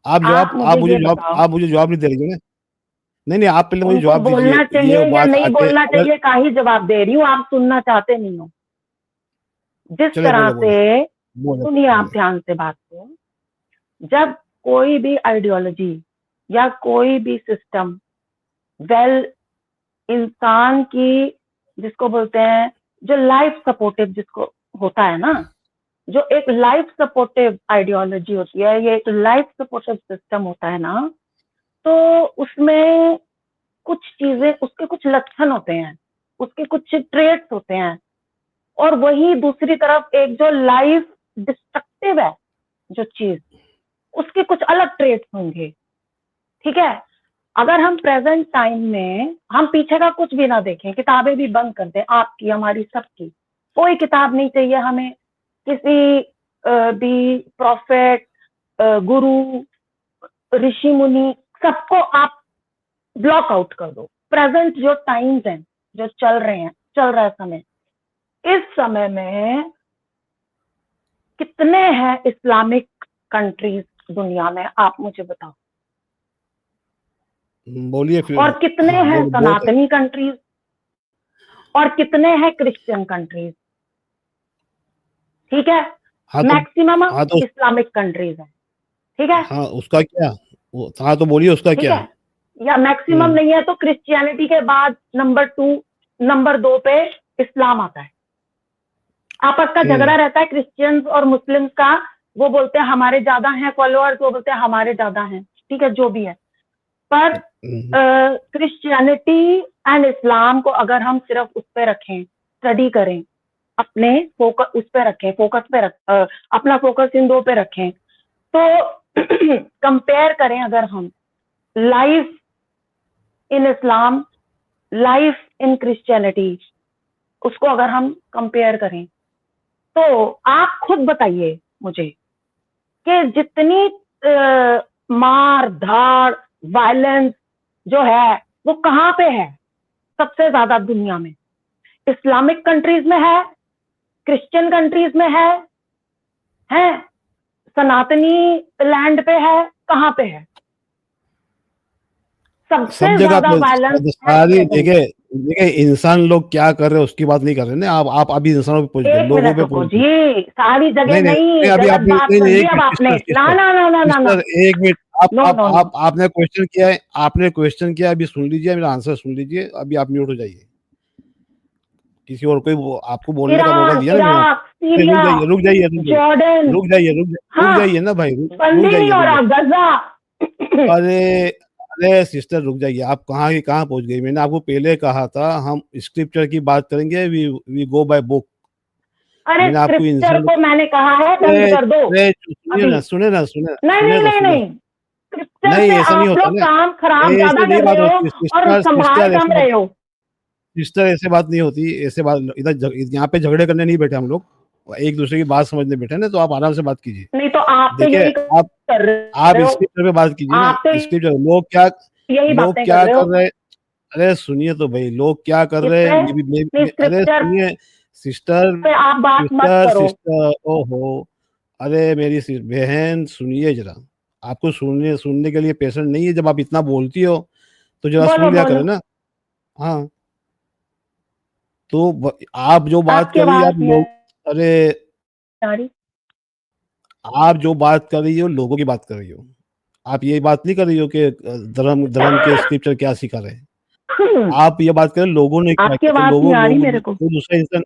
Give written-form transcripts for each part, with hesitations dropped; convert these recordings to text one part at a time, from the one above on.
आप मुझे ये बताओ, आप मुझे जवाब नहीं दे रही हो ना। नहीं, आप पहले मुझे उनको जवाब दीजिए। बोलना ये चाहिए या बात नहीं आगे बोलना अगर चाहिए का ही जवाब दे रही हूँ, आप सुनना चाहते नहीं हो। जिस चलिए तरह बोले, बोले, से, बोले, सुनिए आप बोले। ध्यान से बात को, जब कोई भी आइडियोलॉजी या कोई भी सिस्टम वेल इंसान की, जिसको बोलते हैं, जो लाइफ सपोर्टिव जिसको होता है ना, जो एक लाइफ सपोर्टिव आइडियोलॉजी होती है, ये एक लाइफ सपोर्टिव सिस्टम होता है ना, तो उसमें कुछ चीजें, उसके कुछ लक्षण होते हैं, उसके कुछ ट्रेट्स होते हैं, और वही दूसरी तरफ एक जो लाइफ डिस्ट्रक्टिव है जो चीज, उसके कुछ अलग ट्रेट्स होंगे। ठीक है, अगर हम प्रेजेंट टाइम में हम पीछे का कुछ भी ना देखें, किताबें भी बंद कर दें, आपकी हमारी सबकी, कोई किताब नहीं चाहिए हमें, किसी भी प्रॉफिट, गुरु, ऋषि मुनि, सबको आप ब्लॉक आउट कर दो। प्रेजेंट जो टाइम्स हैं, जो चल रहे हैं, चल रहा है समय, इस समय में कितने हैं इस्लामिक कंट्रीज दुनिया में, आप मुझे बताओ। बोलिए फिर। और कितने हाँ, हैं बोल बहुत है। सनातनी कंट्रीज, और कितने हैं क्रिश्चियन कंट्रीज। ठीक है, हाँ तो मैक्सिमम हाँ तो इस्लामिक कंट्रीज है। ठीक है, हाँ, उसका क्या? हाँ तो बोलिए उसका ठीक क्या? है, या मैक्सिमम हम्म। नहीं है तो क्रिश्चियनिटी के बाद नंबर 2, नंबर 2 पे इस्लाम आता है। आपस का झगड़ा हम्म। रहता है क्रिश्चियंस और मुस्लिम्स का, वो बोलते हैं हमारे ज्यादा हैं फॉलोअर्स, वो बोलते हैं हमारे ज्यादा हैं। ठीक है, जो भी है, पर हम्म। क्रिश्चियनिटी एंड इस्लाम को अगर हम सिर्फ उस पर रखें, स्टडी करें, अपने फोकस उस पे रखें, अपना फोकस इन दो पे रखें, तो कंपेयर करें अगर हम life in Islam, life in Christianity, उसको अगर हम कंपेयर करें, तो आप खुद बताइए मुझे कि जितनी मार धाड़, वायलेंस जो है, वो कहाँ पे है सबसे ज्यादा दुनिया में? इस्लामिक कंट्रीज में है, क्रिश्चियन कंट्रीज में है, सनातनी लैंड पे है, कहाँ पे है? सब सबसे जगह ज्यादा पे वायलेंस है सारी प्रेजेंट। देखिए, देखिए इंसान लोग क्या कर रहे हैं उसकी बात नहीं कर रहे ना। आप अभी इंसानों पे पहुंच गए, एक लोगों मिनट पे रुको पहुंच गए। जी, सारी जगह नहीं, नहीं, नहीं, नहीं, अभी गलत आपने बात नहीं, कर नहीं, दी एक अब मिनट आपने। सिस्टर, ना सिस्टर, ना ना ना ना ना, सिस्टर, एक मिनट। No no no. आपने क्वेश्चन किया है, आपने क्वेश्चन किया, अभी सुन लीजिए, मेरा आंसर सुन लीजिए, अभी आप म्यूट हो जाइए। किसी और कोई आपको बोलने का मौका ईरान, दिया ना मैंने इराक, आपको। नहीं, रुक सीरिया, जाइए, रुक जाइए, रुक जाइए, जॉर्डन, रुक जाइए, रुक हाँ, जाइए ना भाई, बंद रुक ही नहीं जाइए, हो रुक रहा, जाइए। गजा। अरे, अरे सिस्टर रुक जाइए, आप कहाँ की कहाँ पहुंच गई? मैंने आपको पहले कहा था हम स्क्रिप्चर की बात करेंगे, वी गो बाय बुक। अरे मैंने आपको स्क्रिप्चर इंसान, को मैंने कहा है बंद अरे कर दो अरे सुनिए अभी। ना, सुने ना, सुने, नहीं सुने नहीं तो नहीं सुने। नहीं, स्क्रिप्चर नहीं, से ऐसा नहीं आप होता लोग ना। काम खराब ज्यादा ऐसे नहीं कर बात रहे हो होती और सिस्टर, संभाल सिस्टर कम ऐसे बात, रहे हो। सिस्टर ऐसे बात नहीं होती, ऐसे बात इधर यहाँ पे झगड़े करने नहीं बैठे हम लोग, एक दूसरे की बात समझने बैठे ना, तो आप आराम से बात कीजिए। नहीं तो आप तो देखिए, यही आप कर आप रहे हो, स्क्रिप्चर पे बात कीजिए ना। आप तो स्क्रिप्चर यही लोग बातें कर क्या रहे हो। कर रहे हैं? अरे सुनिए तो भाई, लोग क्या कर किस रहे हैं, पे? नहीं, अरे स्क्रिप्चर सुनिए। सिस्टर, पे आप बात मत सिस्टर, करो। सिस्टर, ओहो, अरे मेरी बहन सुनिए जरा। आपको सुनने के लिए पेशेंट नहीं है, जब आप इतना बोलती हो तो जरा बोलो सुन लिया बोलो, करो ना। हाँ, तो आप जो बात आपकी कर रही है, आवाज आप नहीं लोग, अरे आ रही। आप जो बात कर रही हो लोगों की बात कर रही हो। आप ये बात नहीं कर रही हो कि धर्म धर्म के स्क्रिप्चर क्या सिखा रहे हैं। आप ये बात करें लोगों ने क्या आपकी किया, तो आवाज नहीं आ रही मेरे को। कोई दूसरा इंसान,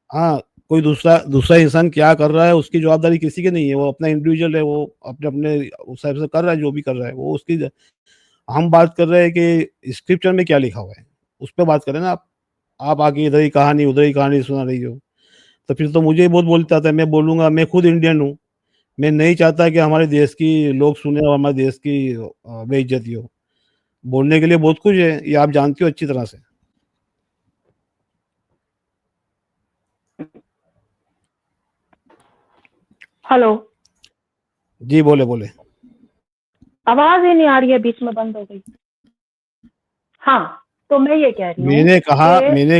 हाँ, कोई दूसरा दूसरा इंसान क्या कर रहा है उसकी जवाबदारी किसी की नहीं है। वो अपना इंडिविजुअल है, वो अपने अपने उस हिसाब से कर रहा है, जो भी कर रहा है वो उसकी। हम बात कर रहे हैं कि स्क्रिप्चर में क्या लिखा हुआ है, उस पर बात करें ना आप आके इधर ही कहानी उधर ही कहानी सुना रही हो, तो फिर तो मुझे ही बहुत बोलता था। मैं बोलूंगा, मैं खुद इंडियन हूँ, मैं नहीं चाहता कि हमारे देश की लोग सुने और हमारे देश की बेइज्जती हो। बोलने के लिए बहुत कुछ है, ये आप जानती हो अच्छी तरह से। हेलो, जी बोले, बोले। आवाज ही नहीं आ रही है, बीच में बंद हो गई। हाँ, तो मैं ये कह रही हूँ कि मैंने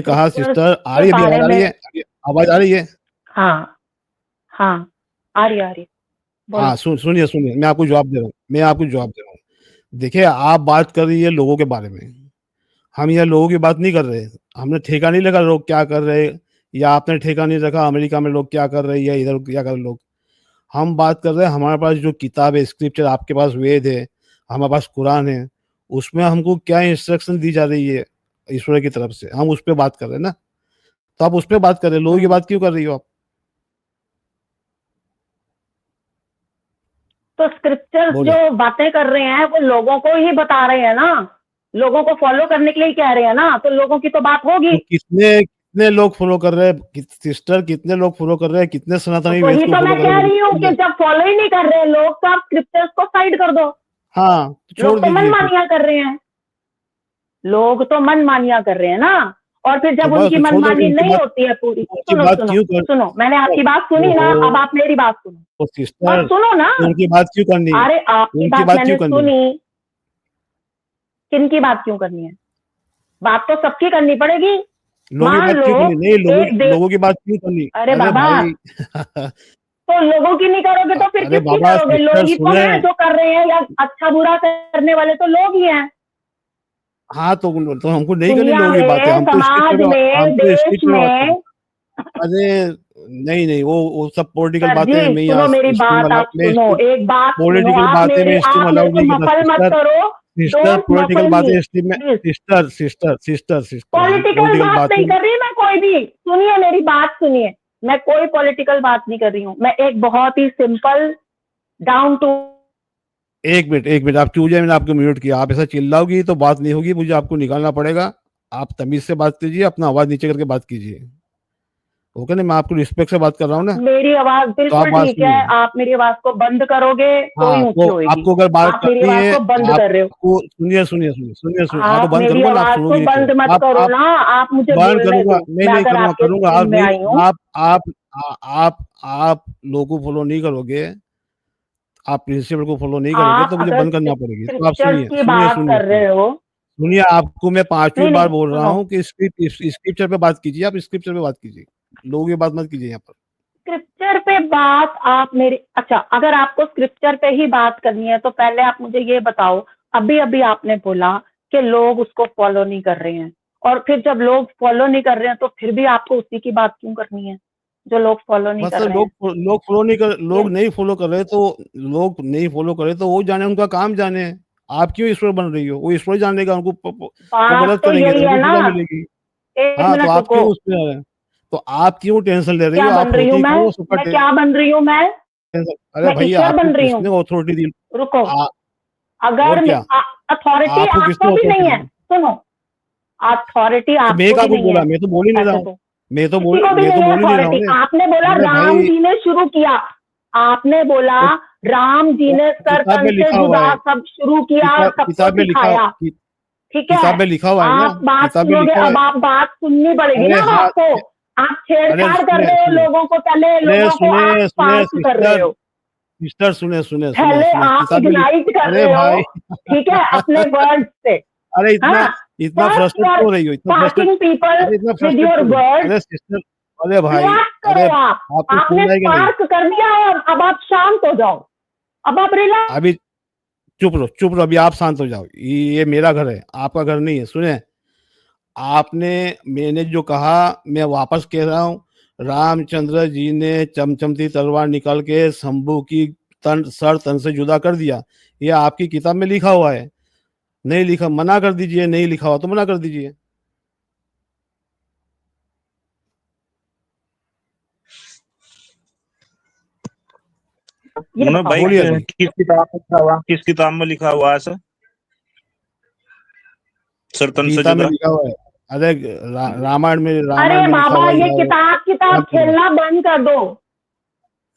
कहा स्क्रिप्चर्स सिस्टर, आ के रही है अभी, बारे आवाज आ में। रही है? आवाज आ रही है? हाँ हाँ, आ रही आ रही। बोलो। हाँ, सुनिए, सुनिए, मैं आपको जवाब दे रहा हूँ। देखिए, आप बात कर रही है लोगों के बारे में, हम यहाँ लोगों की बात नहीं कर रहे। हमने ठेका नहीं लगा लोग क्या कर रहे हैं, या आपने ठेका नहीं रखा अमेरिका में लोग क्या कर रहे हैं या इधर क्या कर रहे हैं लोग। हम बात कर रहे हैं हमारे पास जो किताब है, स्क्रिप्चर, आपके पास वेद है, हमारे पास कुरान है, उसमें हमको क्या इंस्ट्रक्शन दी जा रही है ईश्वर की तरफ से, हम उस पे बात कर रहे हैं ना। तो आप उस पे बात कर रहे हैं, लोगों की हुँ। बात क्यों कर रही हो आप? तो स्क्रिप्चर्स जो बोलिए। बातें कर रहे हैं वो लोगों को ही बता रहे हैं ना, लोगों को फॉलो करने के लिए ही कह रहे हैं ना, तो लोगों की तो बात होगी। तो कितने कितने लोग फॉलो कर रहे हैं सिस्टर, कितने लोग फॉलो कर रहे हैं, कितने तो सनातनी वेद वही को तो फॉलो मैं कर रहे कह हैं, मुझे रही हूँ कि बताइए। जब फॉलो ही नहीं कर रहे हैं लोग तो आप स्क्रिप्चर्स को साइड कर दो। हाँ, तो छोड़ लोग तो दीजिए फिर। मनमानियां कर रहे हैं, लोग तो मनमानियां कर रहे हैं ना। और फिर तो जब बस उनकी तो छोड़ दो मनमानी नहीं होती है पूरी, उनकी सुनो बात सुनो क्यों कर सुनो, मैंने आपकी बात सुनी ना, ओहो! अब आप मेरी बात सुनो। तो बस सिस्टर, सुनो ना। तो उनकी बात क्यों करनी है? अरे आपकी उनकी बात बात क्यों मैंने करनी है? सुनी, किनकी बात क्यों करनी है? बात तो सबकी करनी पड़ेगी। लोगों की मान बात लो क्यों करनी? नहीं, एक दे लोगों की बात क्यों करनी? अरे अरे बाबा, भाई तो लोगों की नहीं करोगे तो फिर अरे किसकी बाबा करोगे? सिस्टर लोग ही तो सुने। हैं जो कर रहे हैं, या अच्छा बुरा करने वाले तो लोग ही हैं। हाँ, तो हमको नहीं करनी दुनिया लोगों की बातें, में, समाज में, हम तो देश स्क्रिप्चर पे बात कर रहे में। हैं। अरे! नहीं, नहीं, वो सब पॉलिटिकल सर बातें जी मैं यहाँ सुनो मेरी स्ट्रीम बात, अलाउ आप सुनो, एक बात सुनो, पॉलिटिकल बातें मैं स्ट्रीम आप अलाउ मेरे को नहीं करता मफल मत सिस्टर। करो। सिस्टर डोंट पॉलिटिकल मफल मी बातें स्ट्रीम में प्लीज। सिस्टर हम पॉलिटिकल पॉलिटिकल बात नहीं बातें। कर रही मैं कोई भी, सुनिए मेरी बात सुनिए। मैं कोई पॉलिटिकल बात नहीं कर रही हूँ, मैं एक बहुत ही सिंपल डाउन टू। 1 मिनट, आप चूप जाइए, मैंने आपको म्यूट किया। आप ऐसा चिल्लाओगी तो बात नहीं होगी, मुझे आपको निकालना पड़ेगा। आप तमीज़ से बात कीजिए, अपना आवाज़ नीचे करके बात कीजिए। ओके ना? मैं आपको रिस्पेक्ट से बात कर रहा हूँ ना, मेरी आवाज तो आप बिल्कुल बात ठीक है, सुनिए। आप मेरी आवाज को बंद करोगे तो ही हाँ, ऊंची तो होएगी। आपको अगर बात आप मेरी करनी आवाज है, को बंद कर रहे हो। आपको सुनिए, हाँ, तो आप बंद मेरी करूँगा ना, आप आवाज को सुनोगी नहीं फिर। बंद मत करो आप ना, आप मुझे बंद बोलने करूँगा, दो। नहीं, मैं नहीं अगर करूँगा, आपके करूँगा, स्ट्रीम आप में नहीं, आई हूँ। आप लोगों को फॉलो नहीं करोगे, आप प्रिंसिपल को फॉलो नहीं करोगे, आप तो मुझे अगर बंद करना पड़ेगी। तो आप स्क्रिप्चर्स की सुनिए, बात कर रहे हो। सुनिए, आपको मैं 5वीं नहीं बार नहीं बोल रहा सुनो, हूँ कि स्क्रिप्चर पे बात कीजिए, आप स्क्रिप्चर पे बात कीजिए। लोगों की बात मत कीजिए यहाँ पर। स्क्रिप्चर पे बात आप मेरी, अच्छा अगर आपको स्क्रिप्चर पे ही बात करनी है तो पहले आप मुझे ये बताओ। अभी अभी आपने बोला कि लोग उसको फॉलो नहीं कर रहे हैं, और फिर जब लोग फॉलो नहीं कर रहे हैं तो फिर भी आपको उसी की बात क्यों करनी है जो लोग फॉलो नहीं बस कर रहे हैं? ये लोग नहीं फॉलो कर रहे तो वो जाने, उनका काम जाने। आप क्यों ईश्वर बन रही हो? वो ईश्वर जान लेगा, उनको वो बात गलत तो करेंगे तो यही है उनको ना। सजा मिलेगी। एक हाँ, तो मिनट आप रुको। क्यों उसमें आ रहे हैं? तो आप क्यों टेंशन ले रही क्या हो? बन आप रही हूँ होती मैं? क्यों हो सबका मैं क्या बन रही हूँ मैं? टेंशन? अरे मैं भैया, ईश्वर आपको बन रही हूँ। किसने अथॉरिटी दी? रुको। आ, और अगर क्या? अथॉरिटी आपको किसने आपको भी अथॉरिटी नहीं है, दी? सुनो, अथॉरिटी तो मैं आपको क्या भी कुछ नहीं बोला? है। मैं तो बोल ही नहीं रहा ऐसे हूँ। तो किसी को भी मैं तो नहीं है बोल ही नहीं रहा हूँ अथॉरिटी। ना। आपने बोला अरे राम भाई, जी ने शुरू किया, आपने बोला तो राम जी ने सर किताब तन में से लिखा हुआ जुदा है। सब शुरू किया और सबको किताब में लिखा सिखाया। ठीक है, किताब में लिखा हुआ है ना, आप बात किताब में सुनोगे, लिखा हुआ है। अब आप बात सुननी पड़ेगी अरे ना अब हाँ, आपको। आप अरे छेड़छाड़ कर सुने रहे हो सुने लोगों को, पहले अरे लोगों को आप सुने स्पार्क कर रहे सिस्टर, हो, सुने पहले आप किताब में इग्नाइट कर अरे रहे हो। भाई ठीक है, अपने वर्ड से। अरे इतना हाँ, इतना फर्स्ट यू फ्रस्ट्रेट आर क्यों हो रही हो? स्पार्किंग पीपल अरे इतना विद फ्रस्ट्रेट योर क्यों हो रही हो? वर्ड। अरे सिस्टर, अरे भाई, रिलैक्स अरे करो आप। आपको आपने सुनना है कि नहीं? स्पार्क कर दिया और अब आप शांत हो जाओ। अब आप रिलैक्स। अभी चुप रहो, अभी आप शांत हो जाओ। ये मेरा घर है, आपका घर नहीं है। सुने, मैंने जो कहा, मैं वापस कह रहा हूँ। रामचंद्र जी ने चमचमती तलवार निकाल के शंभू की तन से जुदा कर दिया। ये आपकी किताब में लिखा हुआ है। नहीं लिखा, मना कर दीजिए। नहीं लिखा हुआ तो मना कर दीजिए। ये मुन्ना बताओ भाई, बोलिए पहले। अभी। किस किताब में लिखा हुआ है सर? सरतन से गीता में जुदा। लिखा हुआ है। अरे अरे रामायण में लिखा बाबा, हुआ है, ये किताब किताब रामचंद्र। खेलना बंद कर दो।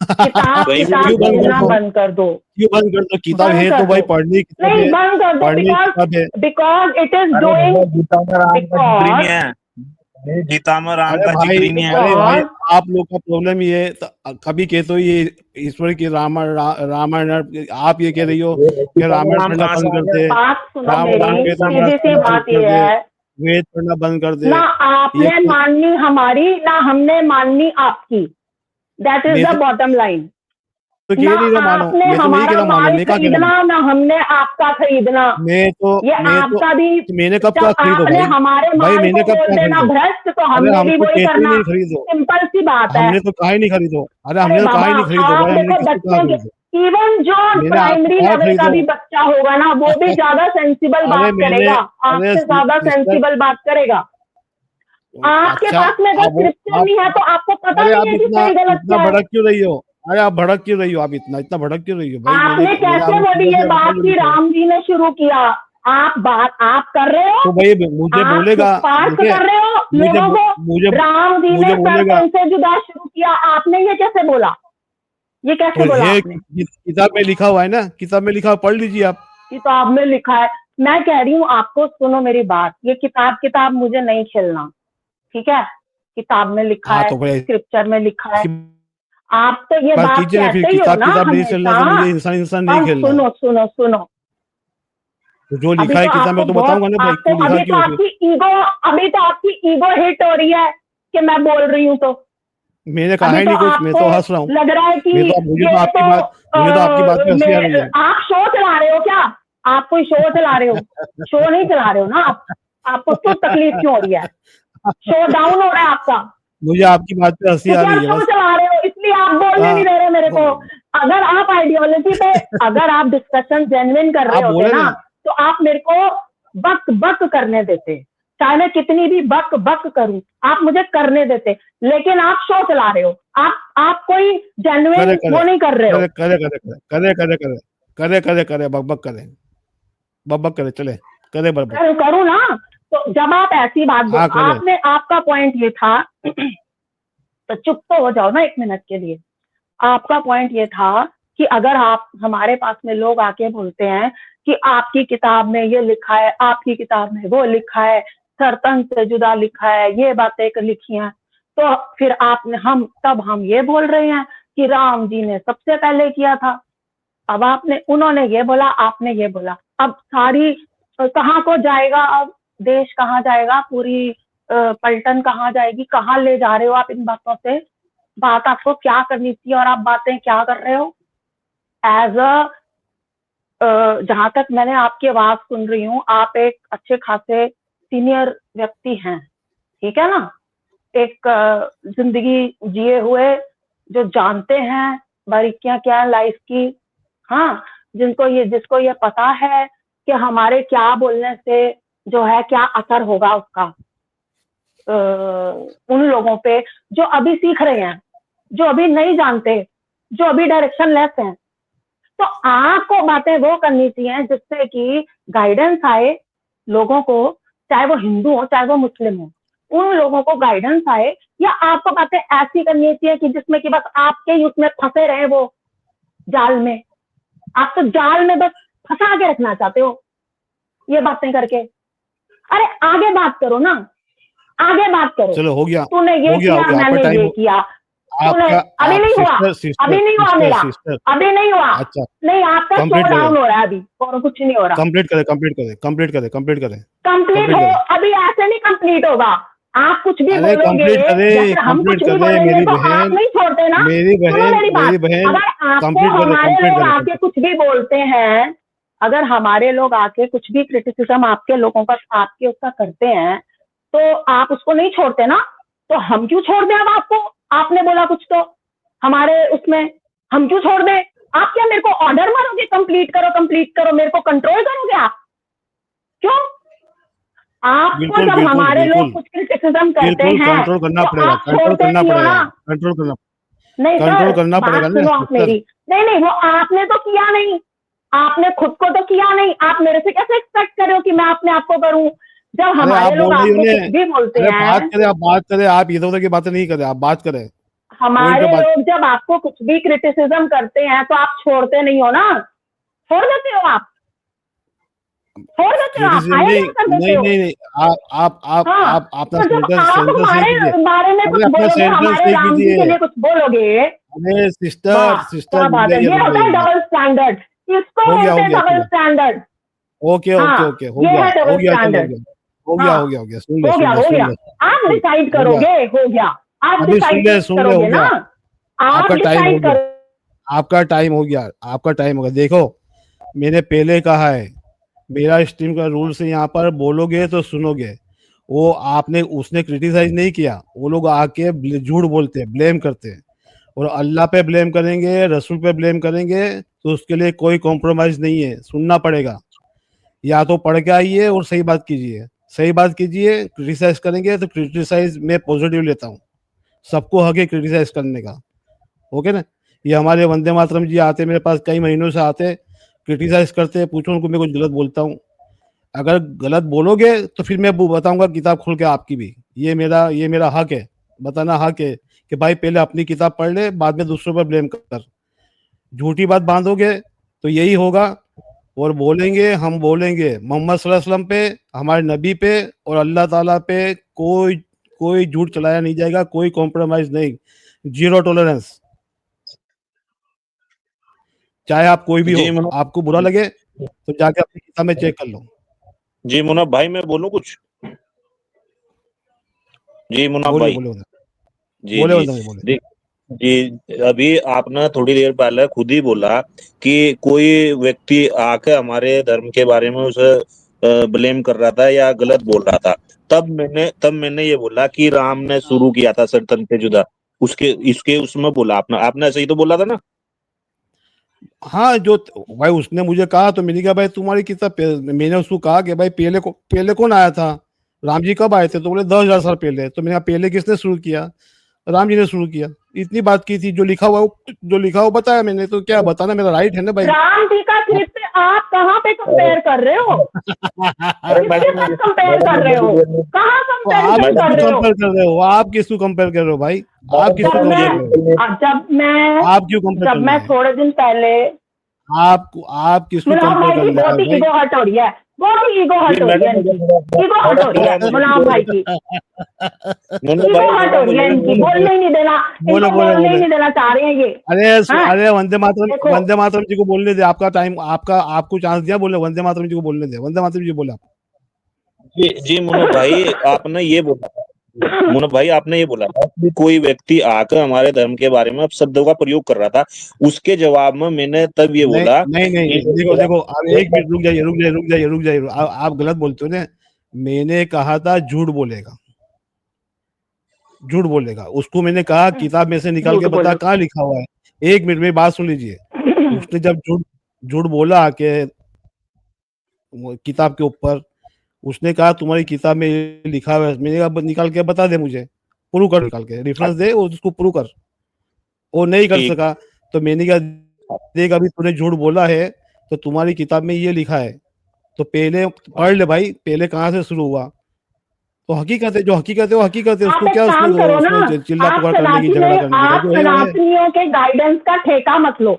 किताब वही किताब क्यों बंद खेलना कर दो? बंद कर दो। क्यों बंद कर दो? किताब बंद है कर तो दो। भाई, पढ़ने की किताब नहीं, है। बंद कर दो, पढ़ने की बिकॉज किताब है। बिकॉज इट इज अरे डूइंग, भैया, गीता में राम का जिक्र ही बिकॉज नहीं है। ये गीता में राम अरे का जिक्र भाई, ही नहीं है। बिकॉज आप लोग का प्रॉब्लम ये है, कभी कहते हो ये ईश्वर की रामायण, आप ये कह रही हो ये कि गीता में रामायण राम पढ़ना कहाँ से बंद आ कर गया? दे, बात सुनो गीता में मेरी, राम रामायण कैसे आ सीधी सी गया? बंद बात कर ये दे, है। वेद पढ़ना बंद कर दे। ना ये आपने माननी हमारी, ना हमने माननी आपकी। दैट इज मैं द तो बॉटम लाइन। तो ये नहीं ना मानो, आपने मैं तो नहीं कह हमारा रहा मानो, माल मैं कहा कह रहा खरीदना, हूँ। ना हमने आपका खरीदना। मैं तो ये मैं तो आपका भी, मैंने कब जब कहा खरीदो आपने भाई? हमारे भाई माल मैंने को कब बोल कहा देना खरीदो? भ्रष्ट, तो अरे हमने हम भी तो वही कहते ही करना। नहीं खरीदो, सिंपल सी बात है। हमने तो कहा ही नहीं खरीदो। अरे अरे हमने तो कहा बाबा, ही नहीं खरीदो आप भाई, हमने देखो किसको कहा बच्चों के, खरीदो? इवन जो मैंने आपको प्राइमरी कहा लेवल का खरीदो। भी बच्चा होगा ना, वो भी ज्यादा सेंसिबल अरे बात मैंने करेगा, अरे आपसे ज्यादा सिस्टर, सेंसिबल बात करेगा। आपके अच्छा पास में अगर आप वो स्क्रिप्चर आप नहीं है तो आपको पता अरे नहीं आप है कि इतना सही गलत इतना क्या है। भड़क क्यों रही हो? अरे आप भड़क क्यों रही हो? आप इतना भड़क क्यों रही हो भाई? मैंने आपने मैंने कैसे आपको बोली सीधा ये सीधा बात बताया जो कि लिखा है। राम जी ने शुरू किया? आप बात आप कर रहे हो, तो भाई मुझे आप बोलेगा, पार्क मुझे कर रहे हो मुझे लोगों को। मुझे राम जी मुझे ने बोलेगा सरपंच से जुदा शुरू किया, आपने ये कैसे बोला? ये तो कैसे बोला है आपने? किताब में लिखा हुआ है ना, किताब में लिखा हुआ, पढ़ लीजिए आप। किताब में लिखा है। मैं कह रही हूँ आपको, सुनो मेरी बात, ये किताब मुझे नहीं खेलना, ठीक है? किताब में लिखा हाँ है, तो भाई स्क्रिप्चर में लिखा है। इसकी आप तो ये बात बात कीजिए ना फिर, कहते ही हो किताब ना किताब नहीं चलना हमेशा। तो मुझे इंसान इंसान नहीं अब खेलना है। सुनो सुनो सुनो, तो जो अभी लिखा है तो किताब आपको में तो बहुत, बताऊंगा ना भाई, आपको क्यों लिखा अभी तो क्यों है फिर। आपकी ईगो, अभी तो आपकी ईगो हिट हो रही है कि मैं बोल रही हूँ तो। मैंने कहा अभी ही तो नहीं कुछ, मैं आपको तो हंस रहा हूँ। लग रहा है कि मुझे ये तो आपकी तो बात मुझे तो आपकी बात पे हंसी आ रही है। आप शो चला रहे हो क्या? आप कोई शो चला रहे हो? शो नहीं चला रहे हो ना आप। आपको क्यों तकलीफ क्यों हो रही है? शो डाउन हो रहा है आपका, मुझे आपकी बात पे हंसी आ क्योंकि आप रही है शो बस। चला रहे हो, इसलिए आप बोलने हाँ नहीं दे रहे मेरे को। अगर आप आइडियोलॉजी पे, अगर आप डिस्कशन जेन्युइन कर रहे आप होते बोले ना, ना। तो आप मेरे को बक बक करने देते। चाहे मैं कितनी भी बक बक करूं, आप मुझे करने देते। लेकिन आप शो चला रहे हो, आप कोई करे जेन्युइन करे वो नहीं कर रहे हो। करे करे करे करे करे करे करे करे करे बकबक करे, बकबक करे, चले करे बकबक। करूं ना, तो जब आप ऐसी बात हाँ करे। आपने, आपका पॉइंट ये था तो चुप तो हो जाओ ना एक मिनट के लिए। आपका पॉइंट ये था कि अगर आप, हमारे पास में लोग आके बोलते हैं कि आपकी किताब में ये लिखा है, आपकी किताब में वो लिखा है, सरपंच से जुदा लिखा है, ये बातें लिखी हैं, तो फिर आपने, हम ये बोल रहे हैं कि राम जी ने सबसे पहले किया था। अब आपने, उन्होंने ये बोला, आपने ये बोला, अब सारी कहाँ को जाएगा? अब देश कहाँ जाएगा? पूरी पलटन कहाँ जाएगी? कहाँ ले जा रहे हो आप इन बातों से? बात आपको क्या करनी थी और आप बातें क्या कर रहे हो? एज जहां तक मैंने आपकी आवाज सुन रही हूँ, आप एक अच्छे खासे सीनियर व्यक्ति हैं, ठीक है ना? एक जिंदगी जिए हुए, जो जानते हैं बारीकियां क्या है लाइफ की। हाँ, जिसको ये पता है कि हमारे क्या बोलने से जो है क्या असर होगा उसका उन लोगों पे जो अभी सीख रहे हैं, जो अभी नहीं जानते, जो अभी डायरेक्शन लेस हैं। तो आपको बातें वो करनी चाहिए जिससे कि गाइडेंस आए लोगों को, चाहे वो हिंदू हो चाहे वो मुस्लिम हो, उन लोगों को गाइडेंस आए। या आपको बातें ऐसी करनी चाहिए कि जिसमें कि बस आपके ही उसमें फंसे रहे वो जाल में। आप तो जाल में बस फंसा के रखना चाहते हो ये बातें करके। अरे आगे बात करो ना, आगे बात करो। चलो हो गया, तूने ये हो गया, हो किया, गया, आपका मैंने टाइम। ये किया। तूने, आपका अभी आप नहीं हुआ, सिस्टर सिस्टर अभी नहीं हुआ सिस्टर मेरा, सिस्टर अभी नहीं हुआ। अच्छा नहीं, आपका शो कंप्लीट करें, डाउन हो रहा है अभी, और कुछ नहीं हो रहा। कंप्लीट करें, कंप्लीट करें, कंप्लीट करें, कंप्लीट करें, कंप्लीट कंप्लीट हो, करें। अभी ऐसे नहीं कंप्लीट होगा। आप कुछ भी अरे बोलोगे, कंप्लीट करें, जैसे हम कंप्लीट कुछ भी करें बोलेंगे मेरी तो आप बहन, नहीं छोड़ते ना। मेरी सुनो बहन, मेरी मेरी बात, बहन। अगर आपको कंप्लीट करें, हमारे कंप्लीट लोग करें, आके कंप्लीट। कुछ भी बोलते हैं, अगर हमारे लोग आके कुछ भी क्रिटिसिज्म आपके लोगों का, आपके उसका करते हैं, तो आप उसको नहीं छोड़ते ना। तो हम क्यों छोड़ दें अब आपको? आपने बोला कुछ तो हमारे उसमें, हम क्यों छोड़ दें? आप क्या मेरे को ऑर्डर मारोगे कंप्लीट करो, कंप्लीट करो, मेरे को कंट्रोल करोगे आप? क्यों? आपको बिल्कुल, जब बिल्कुल, हमारे लोग बिल्कुल, कुछ क्रिटिसिज्म करते बिल्कुल हैं कंट्रोल करना तो पड़ेगा, आप कंट्रोल छोड़ते करना नहीं हो पड़ेगा, ना। कंट्रोल करना नहीं कंट्रोल सर, करना बात पड़ेगा ना सुनो आप सिस्टर। मेरी। नहीं नहीं, वो आपने तो किया नहीं, आपने खुद को तो किया नहीं। आप मेरे से कैसे एक्सपेक्ट कर रहे हो कि मैं अपने आप को करूं? जब अरे आप हमारे लोग बोल रही हो आपको ने, कुछ भी बोलते अरे बात हैं, करें, आप बात करें, आप इधर उधर की बातें नहीं करें, आप बात करें, पॉइंट पे हमारे बात। लोग जब आपको कुछ भी क्रिटिसिज्म करते हैं तो आप छोड़ते नहीं हो ना। छोड़ देते हो आप, छोड़ देते हो आप, क्रिटिसिज्म आया नहीं, क्या कर देते नहीं, हो। नहीं, नहीं, हाँ, आप अपना तो जब सेंटेंस आप सेंटेंस सही कीजिए। हमारे बारे में कुछ अरे अपना बोलोगे, सेंटेंस हमारे सही राम जी के कीजिए। लिए कुछ बोलोगे, अरे सिस्टर, वाह सिस्टर क्या रुक बात है। जाइए, ये रुक होता है जाइए। डबल स्टैंडर्ड, इसको हो गया, बोलते हो हैं गया, डबल चलो। स्टैंडर्ड। ओके, ओके, हाँ, ओके, ये है हो डबल गया, चलो हो स्टैंडर्ड। गया, हो गया, हाँ, हो गया, हो गया, सुन ले, हो गया, सुन ले, हो सुन गया। ले, आप डिसाइड हो गया। करोगे, हो गया। आप अभी डिसाइड सुन ले, करोगे हो ना, गया। आप आपका टाइम हो डिसाइड गया। करो। आपका टाइम हो गया, आपका टाइम हो गया। देखो, मैंने पहले कहा है, मेरा स्ट्रीम का रूल्स है, यहाँ पर बोलोगे तो सुनोगे। वो आपने उसने क्रिटिसाइज नहीं किया, वो लोग आके झूठ बोलते हैं, ब्लेम करते हैं, और अल्लाह पे ब्लेम करेंगे, रसूल पे ब्लेम करेंगे, तो उसके लिए कोई कॉम्प्रोमाइज नहीं है, सुनना पड़ेगा। या तो पढ़ के आइए और सही बात कीजिए, सही बात कीजिए। क्रिटिसाइज करेंगे तो क्रिटिसाइज मैं पॉजिटिव लेता हूँ, सबको हक है क्रिटिसाइज करने का, ओके ना। ये हमारे वंदे मातरम जी आते मेरे पास, कई महीनों से आते, क्रिटिसाइज करते, पूछो उनको मैं कुछ गलत बोलता हूँ। अगर गलत बोलोगे तो फिर मैं बताऊंगा किताब खोल के आपकी भी, ये मेरा हक है, बताना हक है कि भाई पहले अपनी किताब पढ़ ले, बाद में दूसरों पर ब्लेम कर। झूठी बात बांधोगे तो यही होगा। और बोलेंगे, हम बोलेंगे मोहम्मद सल्लल्लाहु अलैहि वसल्लम पे, हमारे नबी पे और अल्लाह ताला पे कोई कोई झूठ चलाया नहीं जाएगा, कोई कॉम्प्रोमाइज नहीं, जीरो टॉलरेंस। चाहे आप कोई भी हो, जी मुनब, आपको बुरा लगे तो जाके अपनी किताब में चेक कर लो। जी मुनब भाई मैं बोलूं कुछ? जी मुनब बोलिए भाई। बोलिए जी बोले जी। बंदा बोले। देख जी, अभी आपने थोड़ी देर पहले खुद ही बोला कि कोई व्यक्ति आके हमारे धर्म के बारे में उसे ब्लेम कर रहा था या गलत बोल रहा था। तब मैंने ये बोला कि राम ने शुरू किया था सल्तनत जुदा, उसके इसके उसमें बोला आपने आपने ऐसे ही तो बोला था ना। हाँ, जो भाई उसने मुझे कहा तो मैंने कहा भाई तुम्हारी किताब मैंने उसको कहा कि भाई पहले कौन आया था, राम जी कब आए थे, तो बोले 10,000 साल पहले। तो मैंने कहा पहले किसने शुरू किया, राम जी ने शुरू किया। इतनी बात की थी, जो लिखा हुआ बताया मैंने, तो क्या बताना मेरा राइट है ना भाई। राम जी का चरित्र आप कहाँ पे कंपेयर कर रहे हो? अरे किसके साथ कंपेयर कर रहे हो? कहाँ तो आप कंपैरिजन कर किसको रहे हो? कंपेयर कर रहे हो, आप किसको कंपेयर कर रहे हो भाई, आप किसको जब कंपेयर कर रहे हो, मैं आप क्यों कंपेयर जब करना मैं है, थोड़े दिन पहले, आप किसको मुनाफ कंपेयर भाई की करना है बहुत ही भाई। ईगो हर्ट हो रही है, बहुत ही ईगो जी हर्ट हो रही है मैडम, इनकी, ईगो हर्ट हो रही है मुनाफ भाई की, मुन्ना ईगो भाई हर्ट हो रही है इनकी, बोलने ही नहीं देना, बोले इनको बोले बोलने ही बोले नहीं देना चाह रहे हैं ये। अरे हाँ अरे देखो, वंदे मातरम जी को बोलने दे, आपका टाइम, आपको चांस दिया बोलने, वंदे मातरम जी को बोलने दे, वंदे मातरम जी बोले आप। जी जी मुन्ना भाई आपने ये बोला था, मुन्ना भाई आपने ये बोला था कि कोई व्यक्ति आकर हमारे धर्म के बारे में शब्दों का प्रयोग कर रहा था, उसके जवाब में मैंने तब ये नहीं बोला नहीं नहीं कि नहीं, देखो देखो, अब एक मिनट रुक जाइए, आप गलत बोलते हो ना। मैंने कहा था झूठ बोलेगा, झूठ बोलेगा, उसको मैंने कहा किताब में से निकाल झूठ के बता बोले। कहाँ लिखा हुआ है। एक मिनट में बात सुन लीजिए। उसने जब झूठ झूठ बोला कि किताब के ऊपर, उसने कहा तुम्हारी किताब में ये लिखा हुआ है, मैंने कहा निकाल के बता दे मुझे, प्रूव कर, निकाल के रेफरेंस दे और उसको प्रूव कर। वो नहीं कर ठीक। सका, तो मैंने कहा देख अभी तूने झूठ बोला है, तो तुम्हारी किताब में ये लिखा है, तो पहले पढ़ ले भाई, पहले कहाँ से शुरू हुआ। तो हकीकत है, जो हकीकत है वो हकीकत है, आप उसको एक क्या उसमें काम करो ना, उसमें चिल्ला आप पुकार करने की, झगड़ा करने की, आप जो है वो है। सनातनियों के गाइडेंस का ठेका मत लो,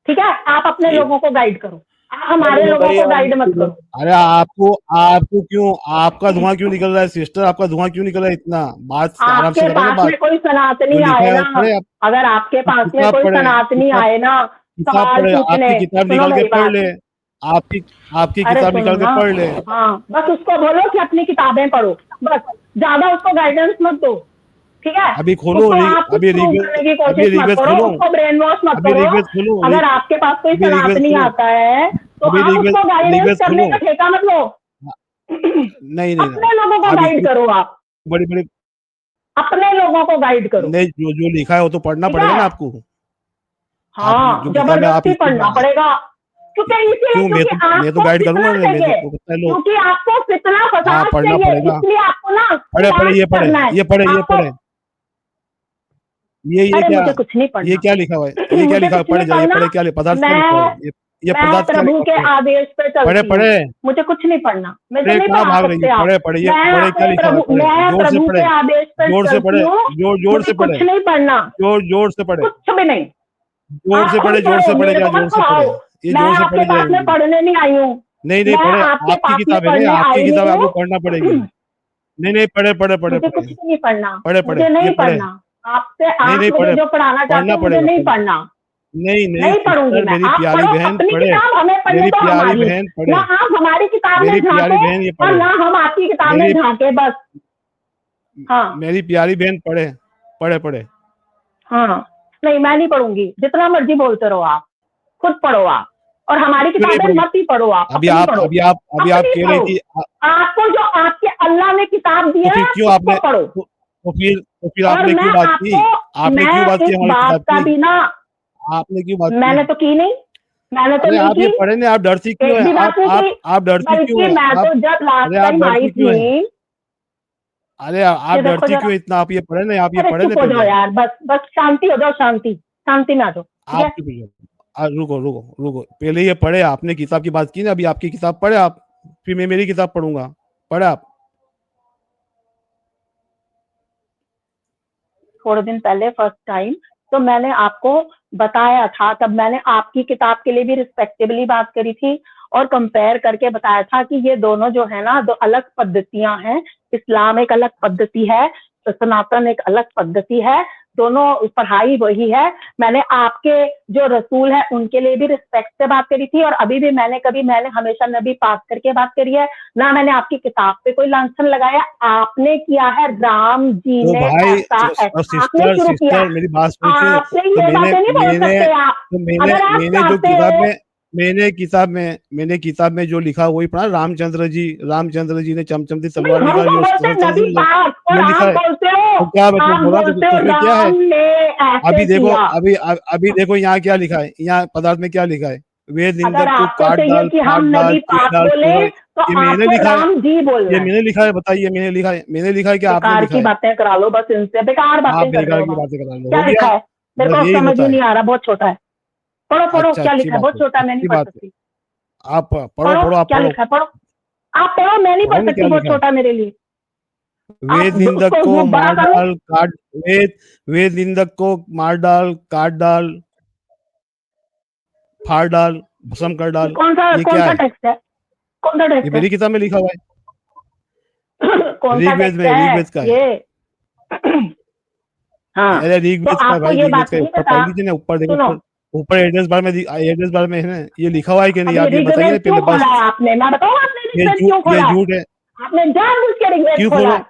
ठीक है? आप अपने ठीक। लोगों को गाइड करो, आप हमारे मुन्ना लोगों भाई को गाइड मत करो। अरे आपको आपको क्यों, आपका धुआं क्यों निकल रहा है सिस्टर, आपका धुआं क्यों निकल रहा है इतना, बात आराम से आपके करो ना पास बात। में कोई जो सनातनी लिखा आए है ना, वो पढ़े आप, अगर आपके पास में किताब कोई पढ़े, सनातनी आए ना किताब सवाल पढ़े, पूछने, आपकी किताब सुनो निकाल के मेरी पढ़ बात, ले, आपकी आपकी अरे किताब सुनो निकाल के ना, पढ़ ले। हाँ बस उसको बोलो कि अपनी किताबें पढ़ो, बस ज्यादा उसको गाइडेंस मत दो, ठीक है? अभी खोलो उसको आप कुछ अभी प्रूव करने की अभी कोशिश मत रिक्वेस्ट करो, खोलो, उसको ब्रेन वॉश मत अभी करो। रिक्वेस्ट खोलो, अगर आपके पास कोई अभी रिक्वेस्ट सनातनी खोलो, आता है तो अभी आप उसको गाइडेंस रिक्वेस्ट करने खोलो। का ठेका मत लो। नहीं नहीं अपने लोगों को आप गाइड इतनी करो, आप बड़ी बड़ी, अपने लोगों को गाइड करो, नहीं, जो लिखा है वो तो पढ़ना ठीक पड़ेगा है? ना आपको। आप हाँ जो किताब में आप जबरदस्ती इसको पढ़ना पड़ेगा, क्योंकि इसीलिए, क्यों, क्योंकि मैं तो आपको गाइड करूंगा फितना ना, मैं तो चाहिए, कितना लोग। क्योंकि आपको फितना हाँ, फसाद पढ़ना चाहिए, पड़ेगा। इसलिए आपको ना पढ़े पढ़े, क्लास ये पढ़े, करना है ये पढ़े, ये आपको। पढ़े, ये अरे क्या, मुझे कुछ नहीं ये पढ़ना, क्या लिखा हुआ है, ये क्या मुझे लिखा है, कुछ पढ़ नहीं जा, ये पढ़ना, पढ़े, क्या पदार्थ क्या लिखा हुआ मैं है, ये मैं पदार्थ क्या प्रभु लिखा के हुआ है, आदेश पे पढ़े चलती हूँ, पढ़े मुझे कुछ नहीं पढ़ना, मुझे पढ़े, नहीं कहाँ पढ़ा भाग रही है, सकते आप। पढ़े पढ़े, ये पढ़े, क्या लिखा हुआ है, पढ़े, मैं जोर से प्रभु पढ़े, के आदेश पे जोर से चलती पढ़े, हूँ, जोर मुझे से पढ़े, कुछ नहीं पढ़ना, जोर से पढ़े, कुछ भी नहीं। जोर आप से खुद पढ़े, जोर पढ़ो, से पढ़े, मेरे क्या को मत जोर से पढ़े, पढ़ाओ, ये मैं जोर से आपके पढ़ी पास में जाएगी। पढ़ने नहीं आई हूँ, नहीं नहीं, मैं पढ़े, आपके आपकी पास में किताब है ना, पढ़ने आपकी आई किताब नहीं आपको हूँ। पढ़ना पड़ेगी। नहीं नहीं, पढ़े पढ़े पढ़े मुझे कुछ पढ़े, नहीं पढ़ना, पढ़े पढ़े, मुझे ये नहीं पढ़े, पढ़ना, आपसे नहीं आप नहीं, मुझे पढ़े, जो पढ़ाना चाहते पढ़ना हो मुझे पड़ेगा, नहीं पढ़ना। पढ़ना, नहीं नहीं नहीं पढ़ूंगी सिस्टर, मैं। मेरी आप प्यारी पढ़ो बहन, अपनी पढ़े, किताब, हमें पढ़ने मेरी दो प्यारी हमारी, बहन, ना पढ़े, आप हमारी किताब में मेरी प्यारी झांको बहन, ये और पढ़े, ना हम आपकी किताब में मेरी झांके, बस। हाँ मेरी प्यारी बहन, पढ़े, पढ़े पढ़े। हाँ नहीं मैं नहीं पढ़ूंगी, जितना मर्जी बोलते रहो आप, खुद पढ़ो आप, और हमारी क्यों नहीं किताबें पढ़ी? मत ही पढ़ो आप, अभी अपनी आप पढ़ो, अभी आप अभी आप अपनी कह रही पढ़ो। थी आपको जो आपके अल्लाह ने किताब दी तो है फिर ना क्यों आपने उसको पढ़ो। तो फिर और आपने मैं क्यों बात की? आपको, आपने क्यों बात मैं की इस हमारी बात किताब का की? भी ना, आपने क्यों बात की? मैंने तो की नहीं, मैंने तो अरे नहीं आप ये की, पढ़े नहीं, आप डरती क्यों एक है? भी बात नहीं की। आप डरती क्यों बल्कि है? मैं तो जब लास्ट अरे आप टाइम आई डरती क्यों है? थी, अरे आप ये देखो डरती जरा, क्यों इतना? आप ये पढ़े नहीं, आप ये अरे पढ़े चुप ना हो जाओ पहले। यार, बस बस शांति हो जाओ, शांति, शांति में आ जाओ, ठीक आप है। चुप हो जाओ। रुको रुको रुको, पहले ये पढ़े, आपने किताब की बात की ना, अभी आपकी किताब पढ़े आप, फिर मैं मेरी किताब पढ़ूंगा। पढ़े आप? थोड़े दिन पहले फर्स्ट टाइम तो मैंने आपको बताया था, तब मैंने आपकी किताब के लिए भी रिस्पेक्टेबली बात करी थी और कंपेयर करके बताया था कि ये दोनों जो है ना, दो अलग पद्धतियां हैं। इस्लाम एक अलग पद्धति है, तो सनातन एक अलग पद्धति है, दोनों पढ़ाई वही है। मैंने आपके जो रसूल है उनके लिए भी रिस्पेक्ट से बात करी थी, और अभी भी मैंने हमेशा नबी पाक करके बात करी है ना, मैंने आपकी किताब पे कोई लांछन लगाया। आपने किया है, राम जी तो ने भाई ऐसा ऐसा आपने सिस्टर शुरू किया। सिस्टर मेरी बात सुनिए। आपने तो ये मैंने बातें नहीं बोल मैंने सकते आप, तो मैंने अगर आप मैंने जो चाहते किताब हो। में मैंने किताब में जो लिखा वही पढ़ा। रामचंद्र जी ने चमचमती भाई तलवार हम निकाली तो और बोलते हैं नबी सहस्त्र पाक, और ये लिखा आप है। बोलते हो, तो क्या बता आप बोला बोलते तो हो उसमें क्या है? राम ने ऐसे अभी देखो, किया। अभी देखो यहाँ क्या लिखा है, यहाँ पदार्थ में क्या लिखा है? वेद अगर निंदक को आपको काट चाहिए डाल, कि फाड़ हम डाल, नबी पीट पाक डाल, बोले, तोड़। तो ये मैंने आपको लिखा है, राम जी बोलना ये है। मैंने लिखा है, बताइए। मैंने लिखा है कि आपने बेकार लिखा की है? बातें करा लो बस इनसे, बेकार आप बातें कर रहे बेकार हो की बस। बातें करा लो, क्या हो लिखा गया। है मेरे बस को यही समझ होता में है। नहीं आ रहा, बहुत छोटा है। पढ़ो पढ़ो, अच्छा, क्या अच्छी लिखा है, बात बहुत है, छोटा है, मैं नहीं अच्छी पढ़ बात है। सकती। आप पढ़ो पढ़ो पढ़ो, आप क्या पढ़ो। लिखा है, पढ़ो। आप पढ़ो, मैं नहीं पढ़ो पढ़ ना क्या सकती, बहुत लिखा है। छोटा है मेरे लिए। आप वेद निंदक उसको को वो बड़ा मार करो। डाल, काट। वेद निंदक को मार डाल, काट डाल, फाड़ डाल, भस्म कर ये डाल। ये कौन क्या सा है? टेक्स्ट है, कौन सा ये टेक्स्ट है? मेरी किताब में लिखा हुआ है। कौन सा टेक्स्ट है ऋग्वेद का है। ये? हाँ, अरे तो ऋग्वेद का है आपको भाई, ये ऋग्वेद बात का है। नहीं ऊपर पता। पढ़ लीजिए ना, ऊपर देखो, सुनो, ऊपर एड्रेस बार में है ना, ये लिखा हुआ है कि नहीं? अब ये आप ये बताइए ना ऋग्वेद क्यों पहले खोला बस। है आपने, मैं बताऊँ आपने ऋग्वेद क्यों ये खोला है? झूठ है। आपने जानबूझ के ऋग्वेद क्यों खोला खोला? है,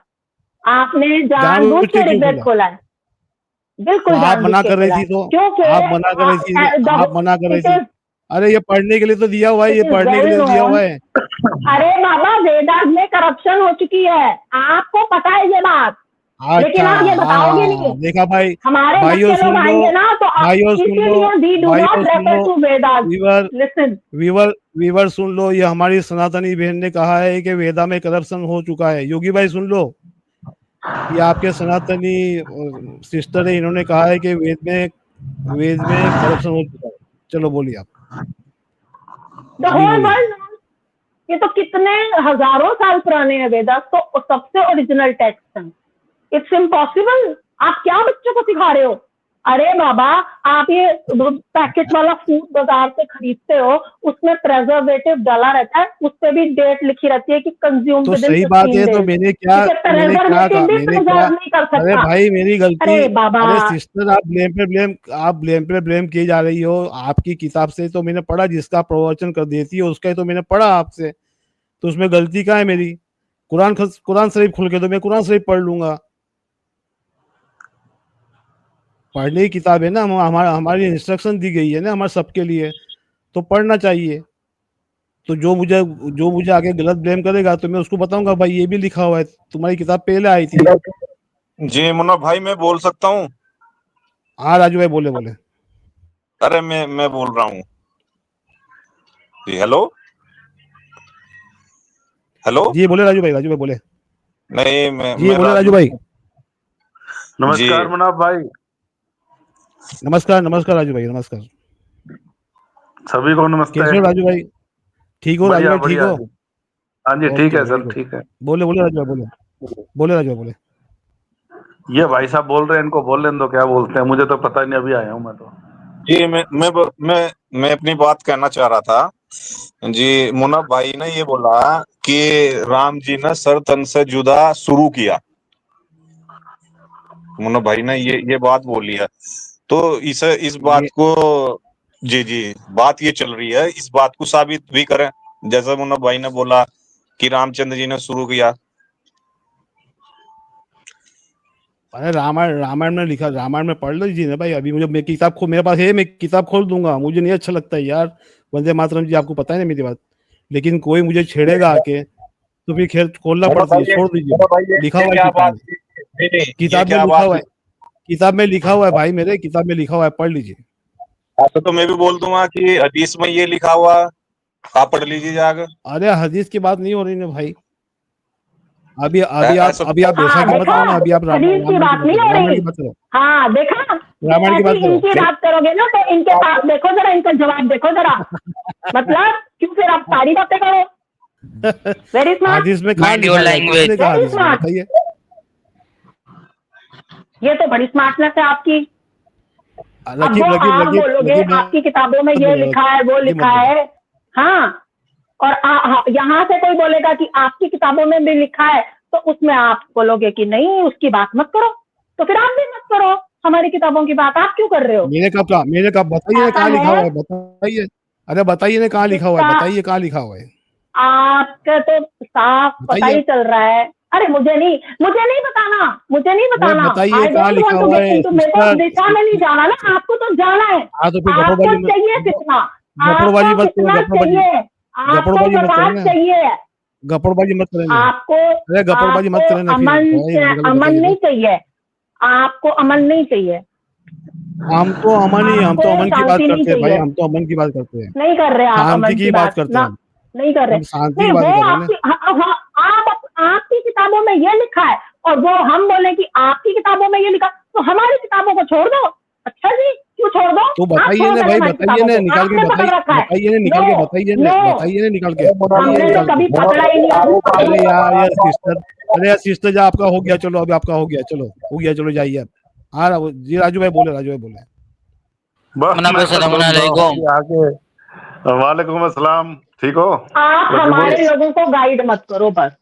आपने जानबूझ जानबूझ के के क्यों ऋग्वेद खोला? खोला है, तो बिल्कुल आप जानबूझ मना के कर रही खोला थी है, तो क्योंकि आप मना कर रही थी, आप मना कर रही थी। अरे ये पढ़ने के लिए तो दिया हुआ है, ये इट इज पढ़ने के वेल लिए दिया नोन। हुआ है। अरे बाबा, वेदास में करप्शन हो चुकी है, आपको पता है ये बात, अच्छा, लेकिन आप ये हाँ बताओगे हाँ, नहीं। देखा भाई। हमारे भाइयों बच्चे लोग सुन लो, आएंगे ना, तो भाइयों सुन लो, इसीलिए वी डू भाइयों नॉट सुन रेफर लो। To Vedas. Whoever listen, whoever whoever सुन लो, ये हमारी सनातनी बहन ने कहा है कि वेदा में करप्शन हो चुका है। योगी भाई सुन लो, ये आपके सनातनी सिस्टर है, इन्होंने कहा है कि वेद में करप्शन हो चुका है। चलो बोलिए आप, द अभी होल बोलिए। वर्ल्ड, ये तो कितने हजारों साल पुराने हैं वेदास, तो सबसे ओरिजिनल टेक्स्ट हैं। It's impossible. आप क्या बच्चों को सिखा रहे हो? अरे बाबा, आप ये पैकेट वाला फूड बाजार से खरीदते हो, उसमें प्रेजर्वेटिव डाला रहता है, उस पर भी डेट लिखी रहती है कि कंज्यूम तो विद इन सही बात 15 है, तो डेज। मैंने इसे क्या प्रेजर्वेटिव कहा, भी प्रिजर्व नहीं कर अरे सकता। भाई मेरी गलती। अरे बाबा, अरे सिस्टर, आप ब्लेम किए जा रही हो। आपकी किताब से तो मैंने पढ़ा, जिसका प्रवचन कर देती है उसका ही तो मैंने पढ़ा आपसे। तो उसमें गलती क्या है मेरी? कुरान शरीफ खुल के तो मैं कुरान शरीफ पढ़ लूंगा। पढ़ने की किताब है ना, हमारी इंस्ट्रक्शन दी गई है ना हमारे सबके लिए, तो पढ़ना चाहिए। तो जो मुझे आगे गलत ब्लेम करेगा तो मैं उसको बताऊंगा, भाई ये भी लिखा हुआ है, तुम्हारी किताब पहले आई थी। जी मुन्ना भाई, मैं बोल सकता हूँ? हाँ राजू भाई, बोले बोले। अरे मैं बोल रहा हूँ जी। Hello hello. जी बोले राजू भाई बोले। नहीं, जी मैं बोले राजू राजू। भाई। जी नमस्कार मुनाफ भाई। नमस्कार राजू भाई, नमस्कार। सभी को नमस्ते। कैसे हो राजू भाई? ठीक हो राजू बढ़िया भाई, ठीक बढ़िया हो? जी। हाँ जी ठीक ओके, है वेरी सर, गुड। ठीक है। बोले बोले राजू भाई, बोले राजू भाई, बोले। ये भाई साहब बोल रहे हैं, इनको बोल लेने दो, क्या बोलते हैं, मुझे तो पता नहीं, अभी आया हूँ मैं तो। जी, मैं अपनी बात कहना चाह रहा था जी। मुन्ना भाई ने ये बोला कि राम जी ने सर तन से जुदा शुरू किया। मुन्ना भाई ने ये बात बोली है। तो इस बात ये को, जी जी, बात ये चल रही है, इस बात को साबित भी करें। जैसा मुन्ना भाई ने बोला कि रामचंद्र जी ने शुरू किया। अरे रामायण में लिखा, रामायण में पढ़ लीजिए ना भाई। अभी मुझे मैं किताब मेरे पास है, मैं किताब खोल दूंगा। मुझे नहीं अच्छा लगता है यार वंदे मातरम जी, आपको पता है ना मेरी बात। लेकिन कोई मुझे छेड़ेगा आके तो फिर खेल खोलना पड़ती है, छोड़ दीजिए। लिखा ये हुआ है क्या किताब बात में, हुई? नहीं नहीं, ये किताब में क्या लिखा बात हुआ हुई? है, किताब में लिखा हुआ है भाई मेरे, किताब में लिखा हुआ है, पढ़ लीजिए। तो मैं भी बोल दूंगा कि हदीस में ये लिखा हुआ, आप पढ़ लीजिए जाकर। अरे हदीस की बात नहीं हो रही ना भाई। ऐसा अभी आप हाँ भैंसा की मत देखा, करो ना, अभी आप हदीस की रामायण की बात बात नहीं करो, हो रामायण रही। की बात करो, हाँ देखा, रामायण की ऐसी बात करो। इनकी बात करोगे ना तो इनके पास देखो जरा, इनका जवाब देखो जरा। मतलब क्यों फिर आप सारी बातें करो। वेरी स्मार्ट, हदीस में कहाँ माइंड योर लिखा हुआ है? लैंग्वेज। किसने कहा वेरी हदीस में? स्मार्ट। बताइए। ये तो बड़ी स्मार्टनेस है आपकी। अब रकीब वो रकीब आप रकीब बोलोगे रकीब आपकी मत किताबों में ये बोलो, लिखा है, वो रकीब मत लिखा बोलो। है। हाँ, और यहाँ से कोई बोलेगा कि आपकी किताबों में भी लिखा है, तो उसमें आप बोलोगे कि नहीं उसकी बात मत करो। तो फिर आप भी मत करो हमारी किताबों की बात, आप क्यों कर रहे हो? मैंने कहा बताइए ना ऐसा कहाँ लिखा हुआ है, है, बताइए। अरे बताइए ना कहाँ लिखा हुआ है, इसका बताइए कहाँ लिखा हुआ है, आपका तो साफ पता बताइए। ही चल रहा है। अरे मुझे नहीं बताना, मुझे नहीं अरे बताना। बताइए आई कहाँ डोंट लिखा वांट टू हुआ गेट है इनटू, मेरे को सिस्टर। दिशा में नहीं जाना ना, आपको तो जाना है। हाँ तो फिर आपको चाहिए कितना, गपड़बाजी आपको मत करो, कितना चाहिए, आपको गपड़बाजी मत करो प्रकाश ना, चाहिए, गपड़बाजी मत करें ना। आपको अरे गपड़बाजी मत आपको करें ना, फिर अमन बताइए, निकल के अमन बताइए नहीं तो। चाहिए, आपको अमन नहीं चाहिए, हम आपको तो अमन की बात शांति नहीं करते हैं भाई, चाहिए। हम तो अमन की बात करते हैं, नहीं कर रहे आप शांति अमन की की बात बात करते ना, हैं हम। नहीं कर रहे। हम शांति नहीं की बात वो कर रहे हैं ना। आपकी आपकी किताबों में ये लिखा है और वो हम बोले कि आपकी किताबों में ये लिखा, तो हमारी किताबों को छोड़ दो। अच्छा जी, क्यों छोड़ दो? तो आप बताइए छोड़ो ना पहले भाई, हमारी बताइए किताबों ना को, निकाल के, आपने पकड़ रखा है। बताइए ना निकाल के, नो, नो, बताइए ना निकाल के, बताइए हमने तो निकाल के। कभी पकड़ा ही नहीं आपको। अरे यार सिस्टर, अरे यार सिस्टर जी, आपका हो गया, चलो अभी आपका हो गया, चलो हो गया, चलो जाइए आप। हाँ जी, राजू भाई बोले, राजू भाई बोले। बस मुनाफा मैं तो सलाम सुन रहा हूँ अलैकुम। अभी आगे। वालेकुम अस्सलाम, ठीक हो? आप रकीब हमारे भाई, लोगों को गाइड मत करो, बस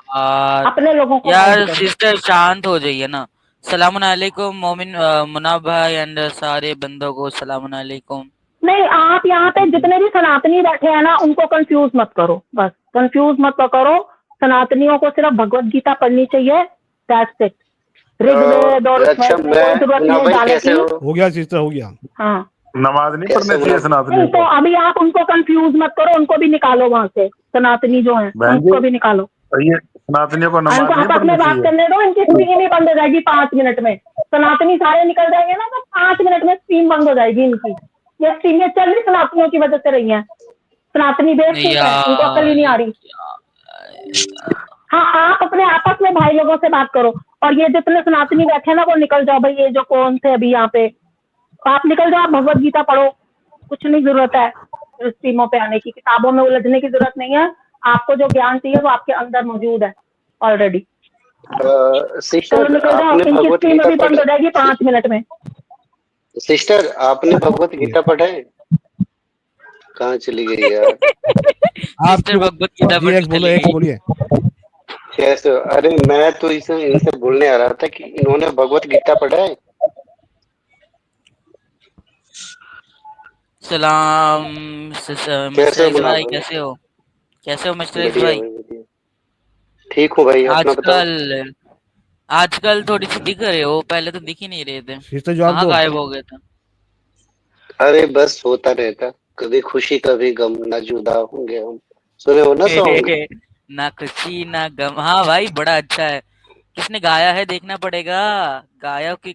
आ, अपने लोगों को गाइड यार करो। सिस्टर शांत हो जाइए ना। सलाम अलैकुम मोमिन, मुनाफ भाई एंड सारे बंदों को सलाम अलैकुम। नहीं, आप यहाँ पे जितने भी सनातनी बैठे हैं ना, उनको कंफ्यूज मत करो, बस कंफ्यूज मत करो। सनातनियों को सिर्फ भगवत गीता पढ़नी चाहिए, दैट्स इट। ऋग्वेद और अच्छा, उसमें कोई मैं जरूरत नहीं मुनाफ है भाई जाने कैसे की। हो? हो गया सिस्टर, हो गया। हाँ, नमाज नहीं कैसे पढ़नी हो चाहिए मुनाफ? नहीं सनातनियों तो को? अभी आप उनको कंफ्यूज मत करो, उनको भी निकालो वहां से, सनातनी जो हैं बहन जी, उनको भी निकालो। ये सनातनियों को उनको नमाज नहीं आपस पढ़नी में बात चाहिए? करने दो, इनकी स्क्रीन ही बंद हो जाएगी 5 मिनट में। सनातनी सारे निकल जाएंगे ना तो 5 मिनट में स्क्रीन बंद हो जाएगी इनकी। ये स्क्रीन चल रही सनातनियों की वजह से रही है। सनातनी बेवकूफ है, इनको अकल ही यार नहीं आ रही। हाँ, आप अपने आपस में भाई लोगों से बात करो, और ये जितने सनातनी बैठे हैं ना वो निकल जाओ भाई, ये जो कौन थे अभी यहाँ पे, आप निकल जाओ, भगवत गीता पढ़ो। कुछ नहीं जरूरत है इस टीमों पे आने की, किताबों में उलझने की जरूरत नहीं है। आपको जो ज्ञान चाहिए वो आपके अंदर मौजूद है ऑलरेडी। चलो सिस्टर, निकल जाओ, आपने इनकी भगवत स्क्रीन गीता अभी पढ़ बंद हो जाएगी 5 मिनट में। सिस्टर, आपने भगवत ये गीता पढ़ा है? कहाँ चली गई यार? आप सिस्टर भगवत गीता जी, पढ़ने एक्स बोलो, चली एक्स गई। बोलिए। कैसे हो? अरे मैं तो इनसे बोलने आ रहा था कि इन्होंने भगवत गीता पढ़ा है। सलाम कैसे मिस्टर हो एक्स मुनाफ भाई, भाई? कैसे हो? कैसे हो मिस्टर एक्स बढ़िया भाई? भाई, बढ़िया। ठीक हूँ भाई, अपना बताओ। आजकल आजकल थोड़ी सी दिख रहे हो, पहले तो दिख ही नहीं रहे थे। सिस्टर जवाब कहाँ दो। गायब हो गए थे? अरे बस होता रहता, कभी खुशी कभी गम, ना जुदा होंगे हम। सुने हो ना सॉन्ग? ना खुशी ना गम, हाँ भाई बड़ा अच्छा है। किसने गाया है देखना पड़ेगा, गायक के